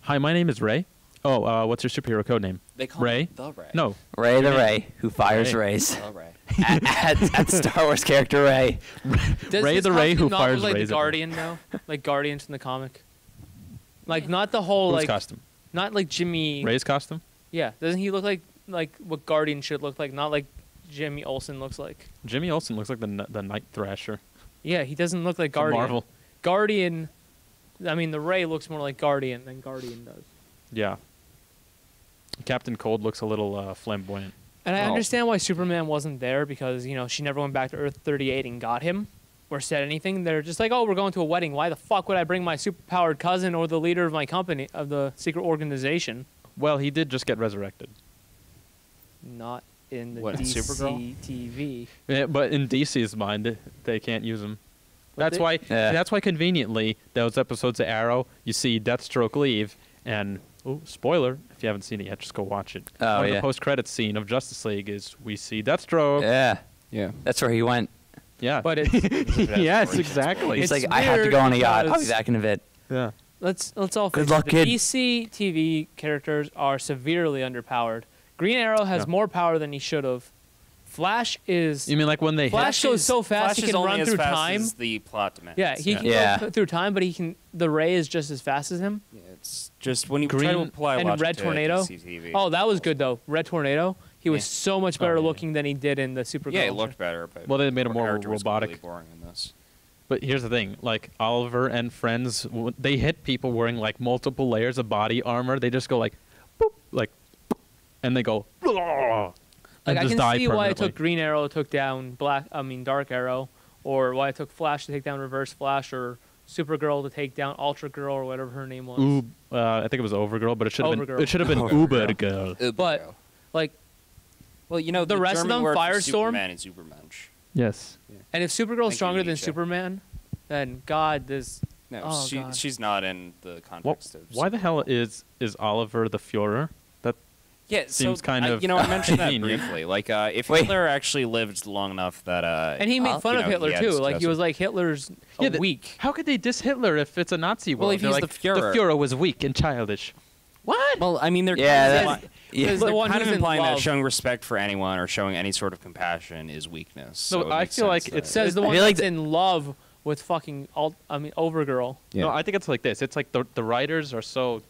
Hi, my name is Ray. Oh, what's your superhero code name? They call Ray? him the Ray. No. Ray the Ray, who fires Ray. rays. The Ray. at Star Wars character Ray. Does Ray his the Ray costume who not fires look like rays the at me. Guardian though? Like Guardians in the comic. Like not the whole Whose like costume? not like Jimmy. Ray's costume? Yeah, doesn't he look like what Guardian should look like? Not like Jimmy Olsen looks like. Jimmy Olsen looks like the Night Thrasher. Yeah, he doesn't look like From Guardian. Marvel. Guardian. I mean, the Ray looks more like Guardian than Guardian does. Yeah. Captain Cold looks a little flamboyant. And I Oh. understand why Superman wasn't there because, you know, she never went back to Earth 38 and got him or said anything. They're just like, oh, we're going to a wedding. Why the fuck would I bring my superpowered cousin or the leader of my company, of the secret organization? Well, he did just get resurrected. Not in the What, in Supergirl? DCTV. Yeah, but in DC's mind, they can't use him. That's why. Yeah. That's why conveniently those episodes of Arrow, you see Deathstroke leave, and spoiler if you haven't seen it yet, just go watch it. Oh, One of yeah. the post-credits scene of Justice League is we see Deathstroke. Yeah, Yeah. that's where he went. Yeah. But it's, Yes, exactly. He's It's like, I have to weird go on a yacht. I'll be because- back in a bit. Yeah. let's all Good face luck, it. kid. The DCTV characters are severely underpowered. Green Arrow has Yeah. more power than he should have. Flash is... You mean like when they Flash goes so fast Flash he is can only run as through fast time. as the plot demands. Yeah, he can Yeah. go through time, but he can. The Ray is just as fast as him. Yeah, it's just when you try to Green apply and logic Red to Tornado. DCTV. Oh, that was good though. Red Tornado. He was Yeah. so much better Oh, yeah. looking than he did in the Supergirl. Yeah, it looked better, but Well, they made him her more character was robotic. completely boring in this. But here's the thing, like Oliver and friends, they hit people wearing like multiple layers of body armor. They just go like, boop, like, boop, and they go, "Blah," and Like I just can die see why it permanently. took Green Arrow took down Dark Arrow, or why it took Flash to take down Reverse Flash, or Supergirl to take down Ultra Girl, or whatever her name was. I think it was Overgirl, but it should have been Overgirl. it should have been Overgirl. Ubergirl. But like, Well, you know, the rest of German them, word for Firestorm? Superman is Supermensch. Yes. and if Supergirl's Thank you, stronger than Nietzsche. Superman, then God, this. No, Oh, God. she's not in the Well, context of. why the hell is Oliver the Führer? That Yeah, seems so kind of You know, I mentioned that mean, yeah. briefly. Like, if Wait. Hitler actually lived long enough that. And he made Well, fun you of know, Hitler he had too. his Like he cousin. was like Hitler's Yeah, weak. How could they diss Hitler if it's a Nazi world? Well, if They're he's like, the Führer. the Führer was weak and childish. What? Well, I mean, they're Yeah, kind of that's, yeah. There's the one kind of who's in implying that love. showing respect for anyone or showing any sort of compassion is weakness. So No, it I makes feel like sense it's- that- Says the I one feel like that's in love with fucking Overgirl. Yeah. No, I think it's like this. It's like the writers are so,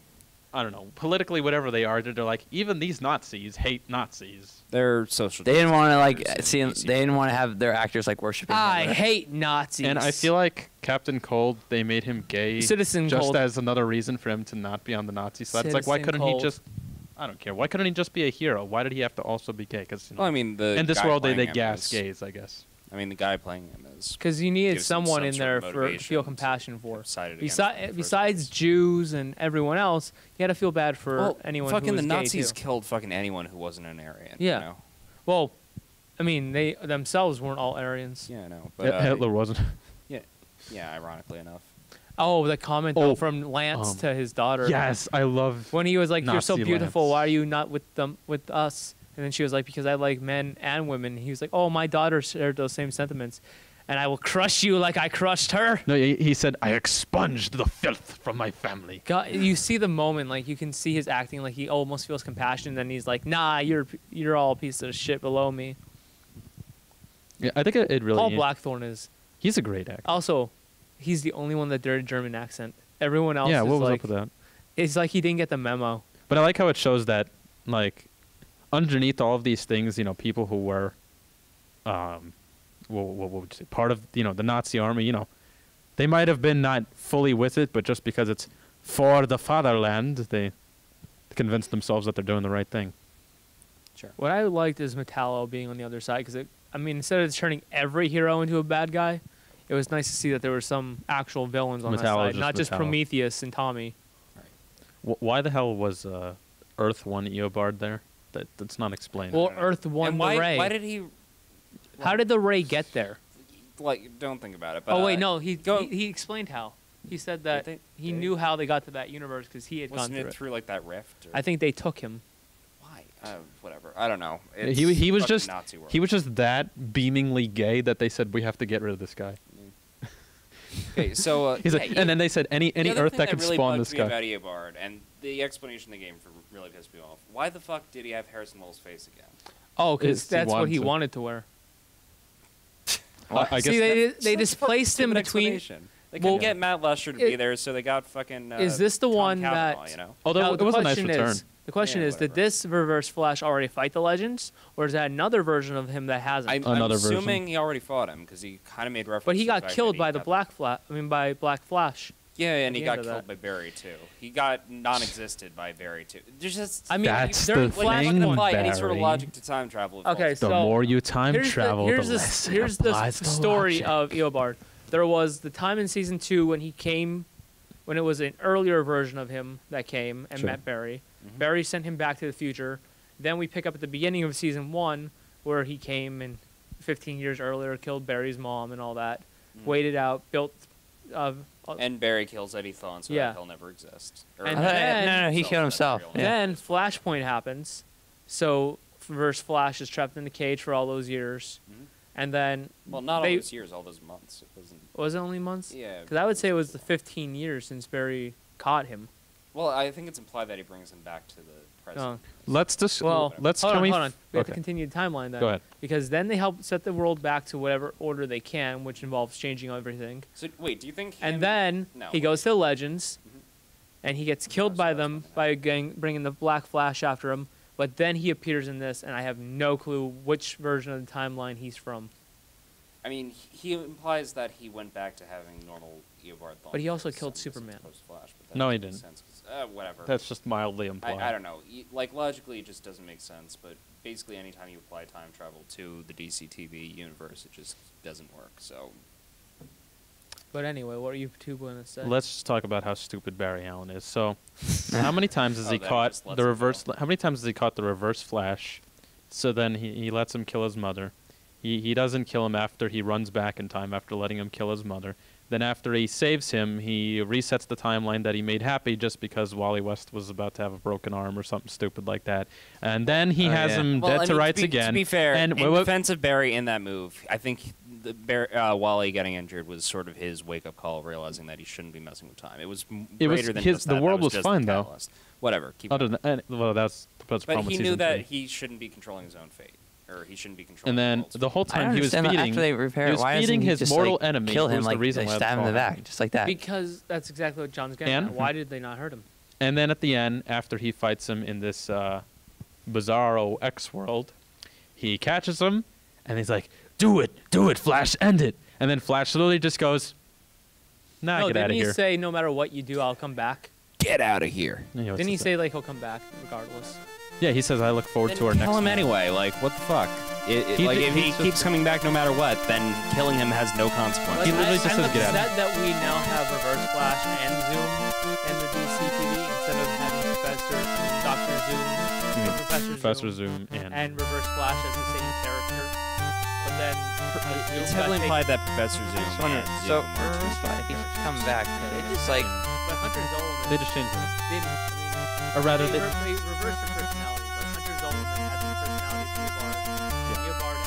I don't know, politically whatever they are. They're like, even these Nazis hate Nazis. they're social. They didn't want to justice like see him. DC. They didn't want to have their actors like worshiping. I Hitler. hate Nazis. And I feel like Captain Cold, they made him gay Citizen just Cold. as another reason for him to not be on the Nazi side. It's like, why Citizen couldn't Cold. he just, I don't care, why couldn't he just be a hero? Why did he have to also be gay? Because Well, I mean, the in this guy world, they playing him gas is- gays, I guess. I mean, the guy playing him is. because you needed gives them someone some in sort there of for to motivation feel to compassion for. have sided against him in the first Besides place. Jews and everyone else, you had to feel bad for Well, anyone fucking who was the gay, Nazis too. killed fucking anyone who wasn't an Aryan. Yeah. You know? Well, I mean, they themselves weren't all Aryans. Yeah, I know. But Hitler wasn't. yeah, ironically enough. Oh, the comment though, from Lance to his daughter. Yes, I love. When he was like, "You're so Nazi beautiful. Lance. Why are you not with us?" And then she was like, "Because I like men and women." He was like, "Oh, my daughter shared those same sentiments, and I will crush you like I crushed her." No, he said, I expunged the filth from my family. God, you see the moment, like you can see his acting, like he almost feels compassion. Then he's like, "Nah, you're all a piece of shit below me." Yeah, I think it really. Paul Blackthorne is He's a great actor. also, he's the only one that did a German accent. Everyone else, Yeah, is what was like, up with that? It's like he didn't get the memo. But I like how it shows that, like, underneath all of these things, you know, people who were, what would you say, part of, you know, the Nazi army, you know, they might have been not fully with it, but just because it's for the fatherland, they convince themselves that they're doing the right thing. Sure. What I liked is Metallo being on the other side because I mean, instead of turning every hero into a bad guy, it was nice to see that there were some actual villains on that Metallo, side, just not just Metallo. Prometheus and Tommy. Why the hell was Earth 1 Eobard there? That's not explained. Well, Earth won And the why? Ray. Why did he? How did the Ray get there? Like, don't think about it. But, Oh wait, no, he go- he explained how. He said that Did they- he did knew how they got to that universe because he had wasn't gone through it it. through like that rift? Or I think they took him. why? Whatever. I don't know. he It's was fucking just Nazi world. he was just that beamingly gay that they said we have to get rid of this guy. Okay, so He's like, and then they said any the other Earth thing that could really spawn bugged this me guy. about Eobard, and the explanation they gave for really pissed me off. Why the fuck did he have Harrison Wells' face again? Oh, Is because he that's what wanted he to. wanted to wear. I guess See, they displaced him Stupid between. explanation. They couldn't Well, get Matt Lusher to be there, so they got fucking. Is this the Tom one Cavanaugh, that? you know? Although Now, it was a nice return. The question Yeah, is, did whatever. this Reverse Flash already fight the Legends, or is that another version of him that hasn't? I'm Another version. assuming he already fought him because he kind of made reference. But he to the got fact killed that by he the got by Black Flash. Yeah, and the he end got of killed that. by Barry too. He got non-existed by Barry too. There's just I mean, That's during the like, you thing, can apply any sort of Barry. logic to time travel. it Okay, falls The so more you time here's travel, the, here's the the, less it here's the applies to story logic. of Eobard. There was the time in season 2 when he came, when it was an earlier version of him that came and Sure. met Barry. Mhm. Barry sent him back to the future. Then we pick up at the beginning of season 1 where he came and 15 years earlier killed Barry's mom and all that. Mhm. Waited out, built. And Barry kills Eddie Thawne, so Yeah. that he'll never exist. Or And not then- no, he himself, killed that's himself. real. Yeah. Then Flashpoint happens. So Reverse Flash is trapped in the cage for all those years. Mhm. And then Well, not they- all those years, all those months. It wasn't. was it only months? Yeah. Because I would say it was the 15 years since Barry caught him. Well, I think it's implied that he brings him back to the present. Let's just Well, let's hold can on, we hold on. We have to okay. continue the timeline then. Go ahead. Because then they help set the world back to whatever order they can, which involves changing everything. So wait, do you think? And him- then No. he goes to the Legends, Mhm. and he gets killed so by that's them not gonna by bringing the Black Flash after him. But then he appears in this, and I have no clue which version of the timeline he's from. I mean, he implies that he went back to having normal Eobard thoughts. But he also killed Superman. Post-Flash, but that No, he doesn't make didn't. sense 'cause, whatever. That's just mildly implied. I don't know. Like, logically, it just doesn't make sense. But basically, anytime you apply time travel to the DCTV universe, it just doesn't work. So, But anyway, what are you two going to say? Let's just talk about how stupid Barry Allen is. So, how many times has Oh, he that caught just lets the him reverse? go. How many times has he caught the Reverse Flash? So then he lets him kill his mother. He doesn't kill him after he runs back in time after letting him kill his mother. Then after he saves him, he resets the timeline that he made happy just because Wally West was about to have a broken arm or something stupid like that. And then he Oh, has yeah. him well, dead I to mean, rights be, again. To be fair, and in defense of Barry in that move, I think Wally getting injured was sort of his wake-up call, realizing that he shouldn't be messing with time. It was It was greater than his- just the that. world That was just fine, the though. catalyst. Whatever. Keep other going. than well, that's the But problem with he knew season that 3. he shouldn't be controlling his own fate, or he shouldn't be controlling. And then world's the fate. whole I time don't he was understand feeding, after they repair he it, was why feeding doesn't he his just, mortal like, enemy. kill who him was the like reason they why stab him in all the back, happened. just like that. Because that's exactly what John's getting And- at. Why did they not hurt him? And then at the end, after he fights him in this bizarro X world, he catches him, and he's like, do it, Flash, end it. And then Flash literally just goes, nah, No, get out didn't of he here. say no matter what you do, I'll come back? Get out of here. You know, Didn't he it's- say like he'll come back regardless? Yeah, he says, I look forward to our Then next kill him one." anyway. Like, what the fuck? He Like, did- if he he just- keeps coming back no matter what, then killing him has no consequence. He literally just I'm says, "Get out of upset that we now have Reverse Flash and Zoom in the DCTV instead of having Dr. Zoom, You mean or Professor Zoom and and Reverse Flash as the same character. But then Zoom It's got heavily taken- implied that Professor Zoom Just wondering, and so Zoom are two Reverse Flash, different he's characters. coming back. They just like But Hunter Zolomon they just changed it. didn't. Or rather, They they, reversed her personality, but Hunter Zolomon had the personality of Eobard. Eobard